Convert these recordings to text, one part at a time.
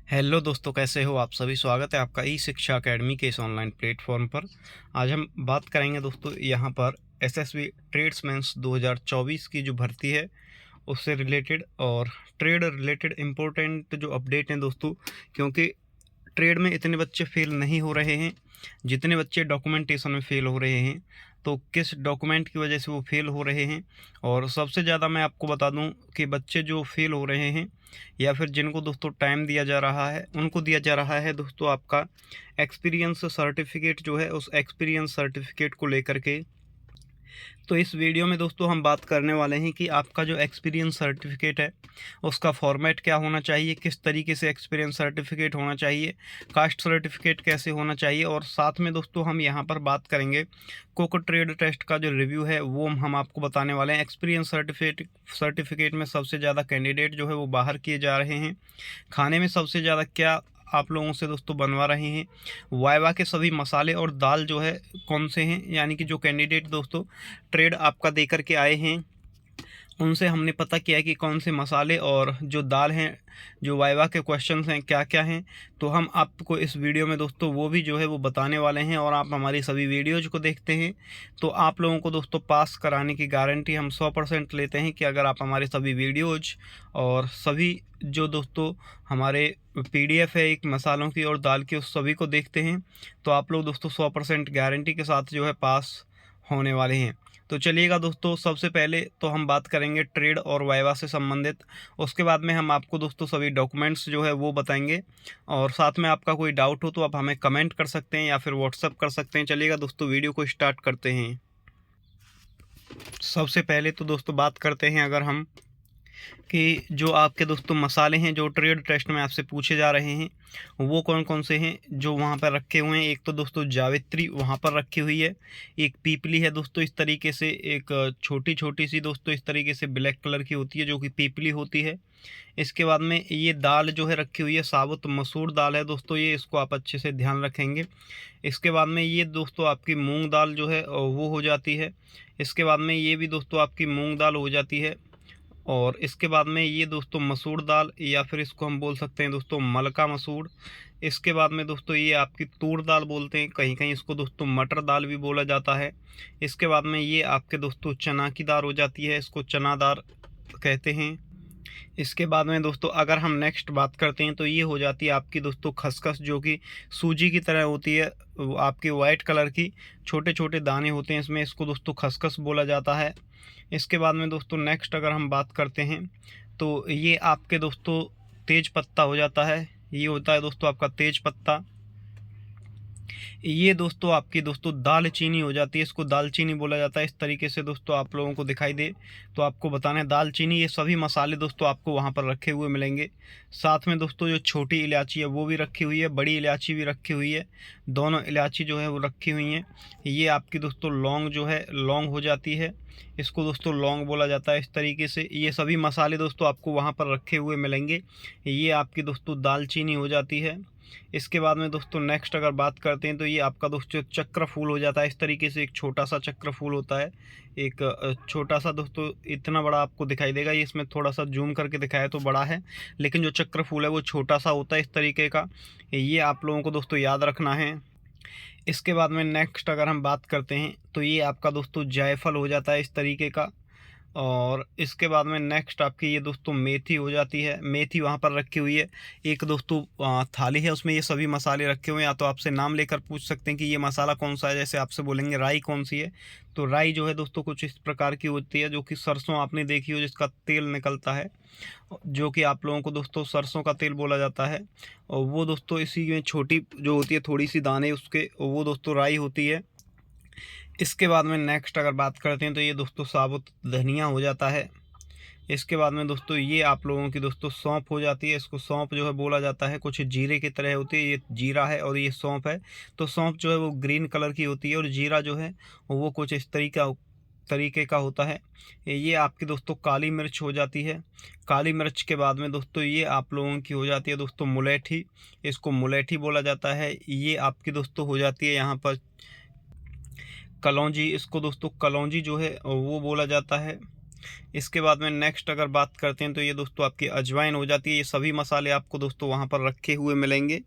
Hello दोस्तों, कैसे हो आप सभी। स्वागत है आपका ई शिक्षा अकेडमी के इस ऑनलाइन प्लेटफॉर्म पर। आज हम बात करेंगे दोस्तों यहाँ पर एसएसबी ट्रेड्समैन्स 2024 की जो भर्ती है उससे रिलेटेड और ट्रेड रिलेटेड इम्पोर्टेंट जो अपडेट हैं दोस्तों, क्योंकि ट्रेड में इतने बच्चे फेल नहीं हो रहे हैं जितने बच्चे डॉक्यूमेंटेशन में फेल हो रहे हैं। तो किस डॉक्यूमेंट की वजह से वो फेल हो रहे हैं, और सबसे ज़्यादा मैं आपको बता दूं कि बच्चे जो फेल हो रहे हैं या फिर जिनको दोस्तों टाइम दिया जा रहा है उनको दिया जा रहा है दोस्तों आपका एक्सपीरियंस सर्टिफिकेट जो है, उस एक्सपीरियंस सर्टिफिकेट को लेकर के। तो इस वीडियो में दोस्तों हम बात करने वाले हैं कि आपका जो एक्सपीरियंस सर्टिफिकेट है उसका फॉर्मेट क्या होना चाहिए, किस तरीके से एक्सपीरियंस सर्टिफिकेट होना चाहिए, कास्ट सर्टिफिकेट कैसे होना चाहिए, और साथ में दोस्तों हम यहाँ पर बात करेंगे कोको ट्रेड टेस्ट का जो रिव्यू है वो हम आपको बताने वाले हैं। एक्सपीरियंस सर्टिफिकेट में सबसे ज़्यादा कैंडिडेट जो है वो बाहर किए जा रहे हैं। खाने में सबसे ज़्यादा क्या आप लोगों से दोस्तों बनवा रहे हैं, वाइवा के सभी मसाले और दाल जो है कौन से हैं, यानी कि जो कैंडिडेट दोस्तों ट्रेड आपका दे कर के आए हैं उनसे हमने पता किया कि कौन से मसाले और जो दाल हैं, जो वाइवा के क्वेश्चंस हैं क्या क्या हैं। तो हम आपको इस वीडियो में दोस्तों वो भी जो है वो बताने वाले हैं, और आप हमारी सभी वीडियोज को देखते हैं तो आप लोगों को दोस्तों पास कराने की गारंटी हम 100% लेते हैं कि अगर आप हमारे सभी वीडियोज और सभी जो दोस्तों हमारे पीडीएफ है एक मसालों की और दाल की उस सभी को देखते हैं तो आप लोग दोस्तों 100% गारंटी के साथ जो है पास होने वाले हैं। तो चलिएगा दोस्तों, सबसे पहले तो हम बात करेंगे ट्रेड और वाइवा से संबंधित। उसके बाद में हम आपको दोस्तों सभी डॉक्यूमेंट्स जो है वो बताएंगे, और साथ में आपका कोई डाउट हो तो आप हमें कमेंट कर सकते हैं या फिर व्हाट्सअप कर सकते हैं। चलिएगा दोस्तों, वीडियो को स्टार्ट करते हैं। सबसे पहले तो दोस्तों बात करते हैं अगर हम कि जो आपके दोस्तों मसाले हैं जो ट्रेड टेस्ट में आपसे पूछे जा रहे हैं वो कौन कौन से हैं जो वहाँ पर रखे हुए हैं। एक तो दोस्तों जावित्री वहाँ पर रखी हुई है, एक पीपली है दोस्तों इस तरीके से, एक छोटी छोटी सी दोस्तों इस तरीके से ब्लैक कलर की होती है जो कि पीपली होती है। इसके बाद में ये दाल जो है रखी हुई है, साबुत मसूर दाल है दोस्तों, ये इसको आप अच्छे से ध्यान रखेंगे। इसके बाद में ये दोस्तों आपकी मूंग दाल जो है वो हो जाती है। इसके बाद में ये भी दोस्तों आपकी मूंग दाल हो जाती है। और इसके बाद में ये दोस्तों मसूर दाल, या फिर इसको हम बोल सकते हैं दोस्तों मलका मसूर। इसके बाद में दोस्तों ये आपकी तूर दाल बोलते हैं, कहीं कहीं इसको दोस्तों मटर दाल भी बोला जाता है। इसके बाद में ये आपके दोस्तों चना की दाल हो जाती है, इसको चना दाल कहते हैं। इसके बाद में दोस्तों अगर हम नेक्स्ट बात करते हैं तो ये हो जाती है आपकी दोस्तों खसखस, जो कि सूजी की तरह होती है, वो आपके वाइट कलर की छोटे छोटे दाने होते हैं इसमें, इसको दोस्तों खसखस बोला जाता है। इसके बाद में दोस्तों नेक्स्ट अगर हम बात करते हैं तो ये आपके दोस्तों तेज पत्ता हो जाता है, ये होता है दोस्तों आपका तेज पत्ता। ये दोस्तों आपकी दोस्तों दालचीनी हो जाती है, इसको दालचीनी बोला जाता है। इस तरीके से दोस्तों आप लोगों को दिखाई दे तो आपको बताना है दालचीनी। ये सभी मसाले दोस्तों आपको वहाँ पर रखे हुए मिलेंगे। साथ में दोस्तों जो छोटी इलायची है वो भी रखी हुई है, बड़ी इलायची भी रखी हुई है, दोनों इलायची जो है वो रखी हुई हैं। ये आपकी दोस्तों लौंग जो है लौंग हो जाती है, इसको दोस्तों लौंग बोला जाता है। इस तरीके से ये सभी मसाले दोस्तों आपको वहाँ पर रखे हुए मिलेंगे। ये आपकी दोस्तों दालचीनी हो जाती है। इसके बाद में दोस्तों नेक्स्ट अगर बात करते हैं तो ये आपका दोस्तों चक्र फूल हो जाता है। इस तरीके से एक छोटा सा चक्र फूल होता है, एक छोटा सा दोस्तों, इतना बड़ा आपको दिखाई देगा, ये इसमें थोड़ा सा जूम करके दिखाया तो बड़ा है, लेकिन जो चक्र फूल है वो छोटा सा होता है इस तरीके का। ये आप लोगों को दोस्तों याद रखना है। इसके बाद में नेक्स्ट अगर हम बात करते हैं तो ये आपका दोस्तों जायफल हो जाता है इस तरीके का। और इसके बाद में नेक्स्ट आपकी ये दोस्तों मेथी हो जाती है, मेथी वहाँ पर रखी हुई है। एक दोस्तों थाली है उसमें ये सभी मसाले रखे हुए हैं, या तो आपसे नाम लेकर पूछ सकते हैं कि ये मसाला कौन सा है, जैसे आपसे बोलेंगे राई कौन सी है, तो राई जो है दोस्तों कुछ इस प्रकार की होती है जो कि सरसों आपने देखी हो जिसका तेल निकलता है, जो कि आप लोगों को दोस्तों सरसों का तेल बोला जाता है। और वो दोस्तों इसी में छोटी जो होती है थोड़ी सी दाने उसके, वो दोस्तों राई होती है। इसके बाद में नेक्स्ट अगर बात करते हैं तो ये दोस्तों साबुत धनिया हो जाता है। इसके बाद में दोस्तों ये आप लोगों की दोस्तों सौंफ हो जाती है, इसको सौंफ जो है बोला जाता है, कुछ जीरे की तरह होती है, ये जीरा है और ये सौंफ है। तो सौंफ जो है वो ग्रीन कलर की होती है और जीरा जो है वो कुछ इस तरीके का होता है। ये आपकी दोस्तों काली मिर्च हो जाती है। काली मिर्च के बाद में दोस्तों ये आप लोगों की हो जाती है दोस्तों मुलेठी, इसको मुलेठी बोला जाता है। ये आपकी दोस्तों हो जाती है यहाँ पर कलौंजी, इसको दोस्तों कलौंजी जो है वो बोला जाता है। इसके बाद में नेक्स्ट अगर बात करते हैं तो ये दोस्तों आपकी अजवाइन हो जाती है। ये सभी मसाले आपको दोस्तों वहाँ पर रखे हुए मिलेंगे।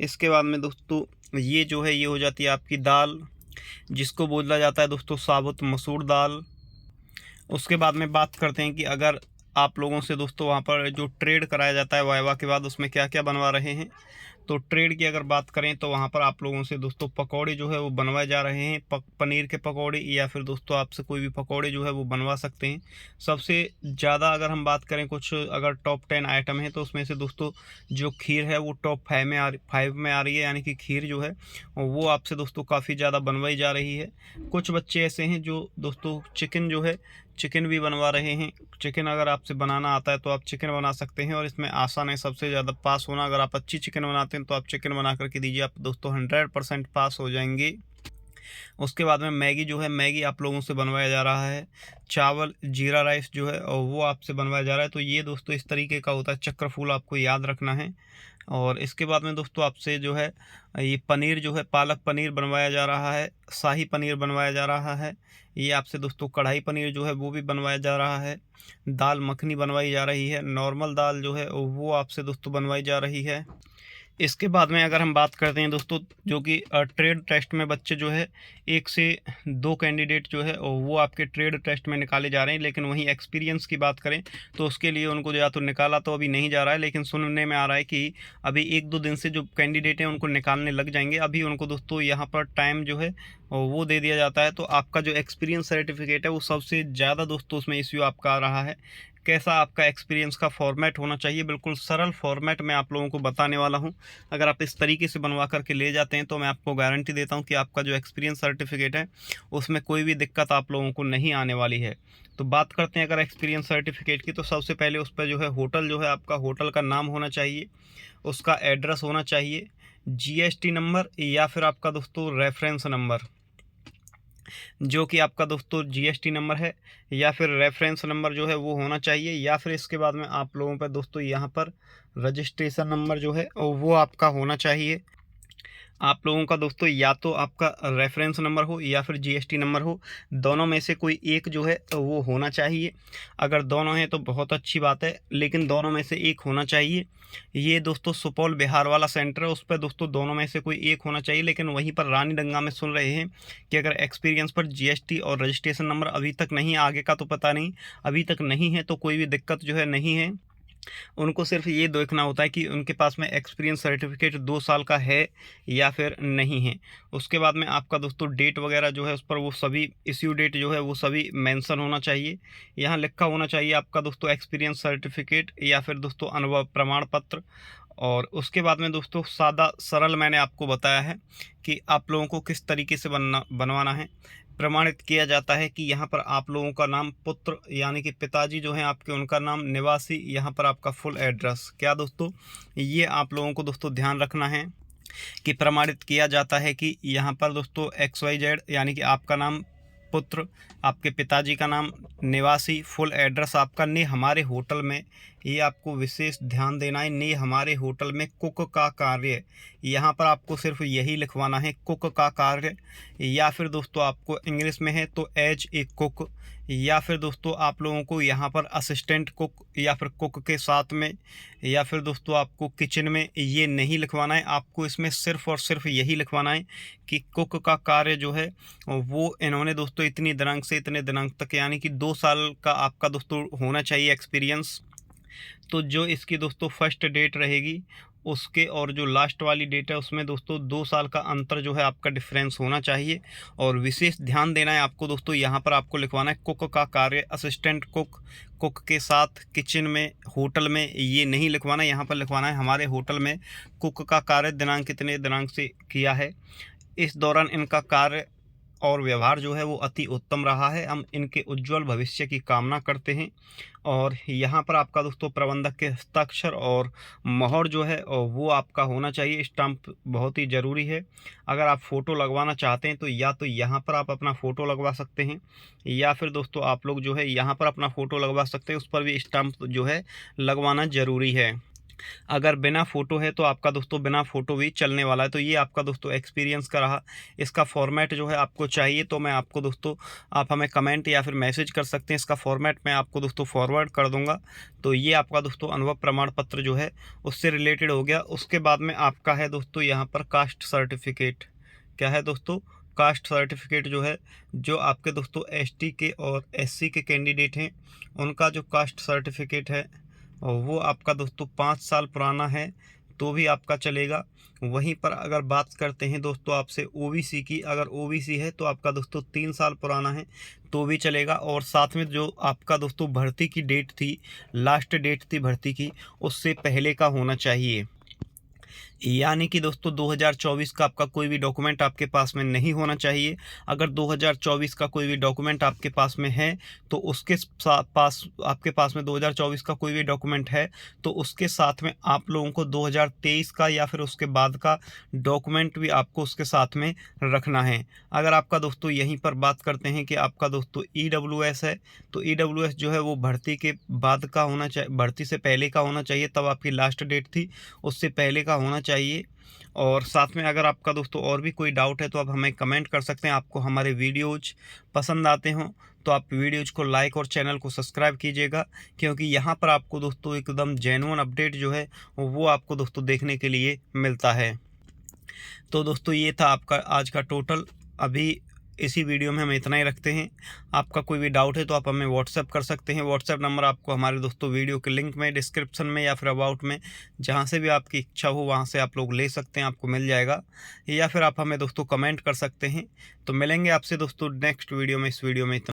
इसके बाद में दोस्तों ये जो है ये हो जाती है आपकी दाल, जिसको बोला जाता है दोस्तों साबुत मसूर दाल। उसके बाद में बात करते हैं कि अगर आप लोगों से दोस्तों वहाँ पर जो ट्रेड कराया जाता है वाइवा के बाद, उसमें क्या क्या बनवा रहे हैं। तो ट्रेड की अगर बात करें तो वहाँ पर आप लोगों से दोस्तों पकौड़े जो है वो बनवाए जा रहे हैं। पनीर के पकौड़े या फिर दोस्तों आपसे कोई भी पकौड़े जो है वो बनवा सकते हैं। सबसे ज़्यादा अगर हम बात करें कुछ अगर टॉप 10 आइटम है तो उसमें से दोस्तों जो खीर है वो टॉप 5 में आ रही है। यानी कि खीर जो है वो आपसे दोस्तों काफ़ी ज़्यादा बनवाई जा रही है। कुछ बच्चे ऐसे हैं जो दोस्तों चिकन जो है चिकन भी बनवा रहे हैं। चिकन अगर आपसे बनाना आता है तो आप चिकन बना सकते हैं और इसमें आसान है सबसे ज़्यादा पास होना। अगर आप अच्छी चिकन बनाते हैं तो आप चिकन बना करके दीजिए, आप दोस्तों 100% पास हो जाएंगे। उसके बाद में मैगी जो है मैगी आप लोगों से बनवाया जा रहा है। चावल जीरा राइस जो है और वो आपसे बनवाया जा रहा है। तो ये दोस्तों इस तरीके का होता है चक्रफूल, आपको याद रखना है। और इसके बाद में दोस्तों आपसे जो है ये पनीर जो है पालक पनीर बनवाया जा रहा है, शाही पनीर बनवाया जा रहा है। ये आपसे दोस्तों कढ़ाई पनीर जो है वो भी बनवाया जा रहा है। दाल मखनी बनवाई जा रही है। नॉर्मल दाल जो है वो आपसे दोस्तों बनवाई जा रही है। इसके बाद में अगर हम बात करते हैं दोस्तों जो कि ट्रेड टेस्ट में बच्चे जो है 1 से 2 कैंडिडेट जो है और वो आपके ट्रेड टेस्ट में निकाले जा रहे हैं। लेकिन वहीं एक्सपीरियंस की बात करें तो उसके लिए उनको या तो निकाला तो अभी नहीं जा रहा है, लेकिन सुनने में आ रहा है कि अभी 1-2 दिन से जो कैंडिडेट हैं उनको निकालने लग जाएंगे। अभी उनको दोस्तों यहाँ पर टाइम जो है वो दे दिया जाता है। तो आपका जो एक्सपीरियंस सर्टिफिकेट है वो सबसे ज़्यादा दोस्तों उसमें इश्यू आपका आ रहा है। कैसा आपका एक्सपीरियंस का फॉर्मेट होना चाहिए, बिल्कुल सरल फॉर्मेट मैं आप लोगों को बताने वाला हूं। अगर आप इस तरीके से बनवा करके ले जाते हैं तो मैं आपको गारंटी देता हूं कि आपका जो एक्सपीरियंस सर्टिफिकेट है उसमें कोई भी दिक्कत आप लोगों को नहीं आने वाली है। तो बात करते हैं अगर एक्सपीरियंस सर्टिफिकेट की, तो सबसे पहले उस पर जो है होटल जो है आपका होटल का नाम होना चाहिए, उसका एड्रेस होना चाहिए, GST नंबर या फिर आपका दोस्तों रेफरेंस नंबर, जो कि आपका दोस्तों GST नंबर है या फिर रेफरेंस नंबर जो है वो होना चाहिए। या फिर इसके बाद में आप लोगों पर दोस्तों यहाँ पर रजिस्ट्रेशन नंबर जो है वो आपका होना चाहिए। आप लोगों का दोस्तों या तो आपका रेफरेंस नंबर हो या फिर GST नंबर हो, दोनों में से कोई एक जो है वो होना चाहिए। अगर दोनों हैं तो बहुत अच्छी बात है, लेकिन दोनों में से एक होना चाहिए। ये दोस्तों सुपौल बिहार वाला सेंटर है, उस पर दोस्तों दोनों में से कोई एक होना चाहिए। लेकिन वहीं पर रानीडंगा में सुन रहे हैं कि अगर एक्सपीरियंस पर GST और रजिस्ट्रेशन नंबर अभी तक नहीं, आगे का तो पता नहीं, अभी तक नहीं है तो कोई भी दिक्कत जो है नहीं है। उनको सिर्फ ये देखना होता है कि उनके पास में एक्सपीरियंस सर्टिफिकेट 2 साल का है या फिर नहीं है। उसके बाद में आपका दोस्तों डेट वगैरह जो है उस पर वो सभी इश्यू डेट जो है वो सभी मेंशन होना चाहिए। यहाँ लिखा होना चाहिए आपका दोस्तों एक्सपीरियंस सर्टिफिकेट या फिर दोस्तों अनुभव प्रमाण पत्र। और उसके बाद में दोस्तों सादा सरल मैंने आपको बताया है कि आप लोगों को किस तरीके से बनवाना है। प्रमाणित किया जाता है कि यहाँ पर आप लोगों का नाम, पुत्र यानी कि पिताजी जो हैं आपके उनका नाम, निवासी यहाँ पर आपका फुल एड्रेस। क्या दोस्तों ये आप लोगों को दोस्तों ध्यान रखना है कि प्रमाणित किया जाता है कि यहाँ पर दोस्तों XYZ यानी कि आपका नाम, पुत्र, आपके पिताजी का नाम, निवासी, फुल एड्रेस आपका, ने हमारे होटल में, ये आपको विशेष ध्यान देना है, ने हमारे होटल में कुक का कार्य, यहाँ पर आपको सिर्फ यही लिखवाना है कुक का कार्य। या फिर दोस्तों आपको इंग्लिश में है तो एज ए कुक, या फिर दोस्तों आप लोगों को यहाँ पर असिस्टेंट कुक या फिर कुक के साथ में, या फिर दोस्तों आपको किचन में, ये नहीं लिखवाना है। आपको इसमें सिर्फ और सिर्फ यही लिखवाना है कि कुक का कार्य जो है वो इन्होंने दोस्तों इतनी दिनांक से इतने दिनांक तक, यानी कि 2 साल का आपका दोस्तों होना चाहिए एक्सपीरियंस। तो जो इसकी दोस्तों फर्स्ट डेट रहेगी उसके और जो लास्ट वाली डेट है उसमें दोस्तों 2 साल का अंतर जो है आपका डिफरेंस होना चाहिए। और विशेष ध्यान देना है आपको दोस्तों, यहाँ पर आपको लिखवाना है कुक का कार्य, असिस्टेंट कुक, कुक के साथ, किचन में, होटल में, ये नहीं लिखवाना। यहाँ पर लिखवाना है हमारे होटल में कुक का कार्य दिनांक कितने दिनांक से किया है, इस दौरान इनका कार्य और व्यवहार जो है वो अति उत्तम रहा है, हम इनके उज्जवल भविष्य की कामना करते हैं। और यहाँ पर आपका दोस्तों प्रबंधक के हस्ताक्षर और मोहर जो है और वो आपका होना चाहिए। स्टाम्प बहुत ही ज़रूरी है। अगर आप फ़ोटो लगवाना चाहते हैं तो या तो यहाँ पर आप अपना फ़ोटो लगवा सकते हैं, या फिर दोस्तों आप लोग जो है यहाँ पर अपना फ़ोटो लगवा सकते हैं, उस पर भी स्टाम्प जो है लगवाना ज़रूरी है। अगर बिना फ़ोटो है तो आपका दोस्तों बिना फ़ोटो भी चलने वाला है। तो ये आपका दोस्तों एक्सपीरियंस का रहा। इसका फ़ॉर्मेट जो है आपको चाहिए तो मैं आपको दोस्तों, आप हमें कमेंट या फिर मैसेज कर सकते हैं। इसका फ़ॉर्मेट मैं आपको दोस्तों फॉरवर्ड कर दूँगा। तो ये आपका दोस्तों अनुभव प्रमाण पत्र जो है उससे रिलेटेड हो गया। उसके बाद में आपका है दोस्तों यहाँ पर कास्ट सर्टिफ़िकेट। क्या है दोस्तों? कास्ट सर्टिफ़िकेट जो है, जो आपके दोस्तों एसटी के और एससी के कैंडिडेट हैं, उनका जो कास्ट सर्टिफ़िकेट है और वो आपका दोस्तों 5 साल पुराना है तो भी आपका चलेगा। वहीं पर अगर बात करते हैं दोस्तों आपसे ओबीसी की, अगर ओबीसी है तो आपका दोस्तों 3 साल पुराना है तो भी चलेगा। और साथ में जो आपका दोस्तों भर्ती की डेट थी, लास्ट डेट थी भर्ती की, उससे पहले का होना चाहिए। यानी कि दोस्तों 2024 का आपका कोई भी डॉक्यूमेंट आपके पास में नहीं होना चाहिए। अगर 2024 का कोई भी डॉक्यूमेंट आपके पास में है तो उसके पास, आपके पास में 2024 का कोई भी डॉक्यूमेंट है तो उसके साथ में आप लोगों को 2023 का या फिर उसके बाद का डॉक्यूमेंट भी आपको उसके साथ में रखना है। अगर आपका दोस्तों यहीं पर बात करते हैं कि आपका दोस्तों ईडब्ल्यूएस है, तो ईडब्ल्यूएस जो है वो भर्ती के बाद का होना चाहिए, भर्ती से पहले का होना चाहिए, तब आपकी लास्ट डेट थी, उससे पहले का होना चाहिए। और साथ में अगर आपका दोस्तों और भी कोई डाउट है तो आप हमें कमेंट कर सकते हैं। आपको हमारे वीडियोज पसंद आते हों तो आप वीडियोज को लाइक और चैनल को सब्सक्राइब कीजिएगा, क्योंकि यहाँ पर आपको दोस्तों एकदम जेन्युइन अपडेट जो है वो आपको दोस्तों देखने के लिए मिलता है। तो दोस्तों ये था आपका आज का टोटल। अभी इसी वीडियो में हम इतना ही रखते हैं। आपका कोई भी डाउट है तो आप हमें व्हाट्सएप कर सकते हैं। व्हाट्सएप नंबर आपको हमारे दोस्तों वीडियो के लिंक में, डिस्क्रिप्शन में या फिर अबाउट में, जहां से भी आपकी इच्छा हो वहां से आप लोग ले सकते हैं, आपको मिल जाएगा। या फिर आप हमें दोस्तों कमेंट कर सकते हैं। तो मिलेंगे आपसे दोस्तों नेक्स्ट वीडियो में। इस वीडियो में इतना।